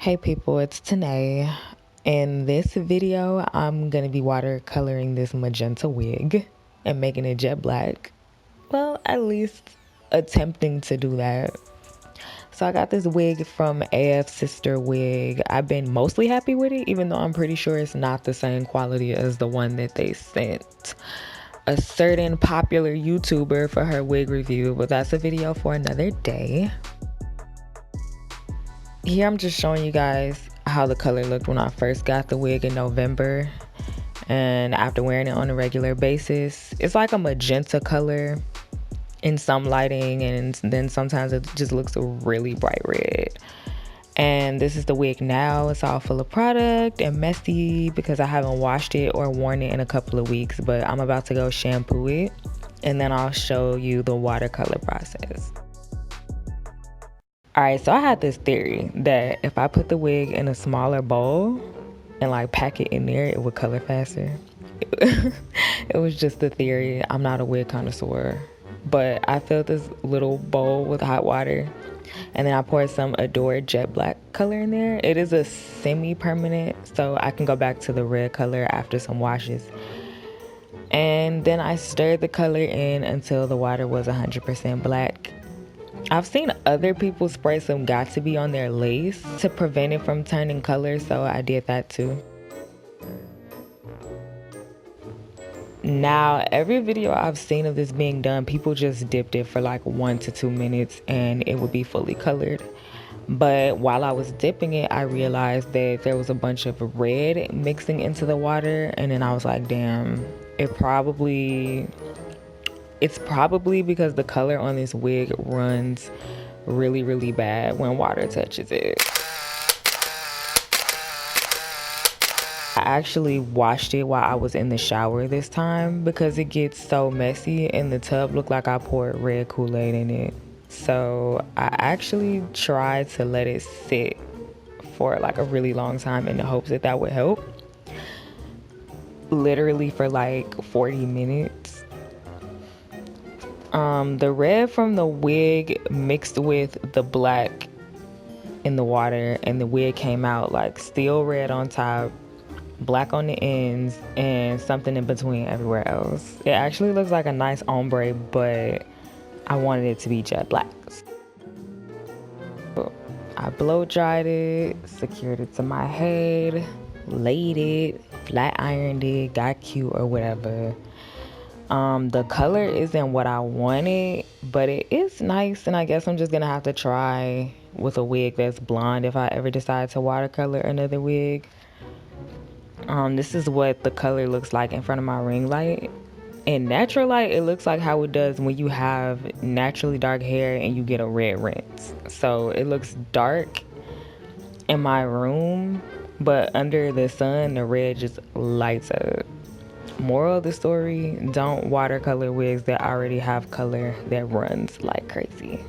Hey people, it's Tanae. In this video, I'm gonna be watercoloring this magenta wig and making it jet black. Well, at least attempting to do that. So I got this wig from AF Sister Wig. I've been mostly happy with it, even though I'm pretty sure it's not the same quality as the one that they sent a certain popular YouTuber for her wig review, but that's a video for another day. Here I'm just showing you guys how the color looked when I first got the wig in November, and after wearing it on a regular basis. It's like a magenta color in some lighting, and then sometimes it just looks really bright red. And this is the wig now. It's all full of product and messy because I haven't washed it or worn it in a couple of weeks, but I'm about to go shampoo it and then I'll show you the watercolor process. All right, so I had this theory that if I put the wig in a smaller bowl and like pack it in there, it would color faster. It was just a theory. I'm not a wig connoisseur, but I filled this little bowl with hot water and then I poured some Adore Jet Black color in there. It is a semi-permanent, so I can go back to the red color after some washes. And then I stirred the color in until the water was 100% black. I've seen other people spray some Got To Be on their lace to prevent it from turning color, so I did that too. Now, every video I've seen of this being done, people just dipped it for like 1 to 2 minutes and it would be fully colored. But while I was dipping it, I realized that there was a bunch of red mixing into the water, and then I was like, damn, it's probably because the color on this wig runs really bad when water touches it. I actually washed it while I was in the shower this time because it gets so messy and the tub looked like I poured red Kool-Aid in it. So I actually tried to let it sit for like a really long time in the hopes that that would help. Literally for like 40 minutes. The red from the wig mixed with the black in the water, and the wig came out like steel red on top, black on the ends, and something in between everywhere else. It actually looks like a nice ombre, but I wanted it to be jet black. So I blow dried it, secured it to my head, laid it, flat ironed it, got cute or whatever. The color isn't what I wanted, but it is nice, and I guess I'm just gonna have to try with a wig that's blonde if I ever decide to watercolor another wig. This is what the color looks like in front of my ring light. In natural light, it looks like how it does when you have naturally dark hair and you get a red rinse. So it looks dark in my room, but under the sun, the red just lights up. Moral of the story, don't watercolor wigs that already have color that runs like crazy.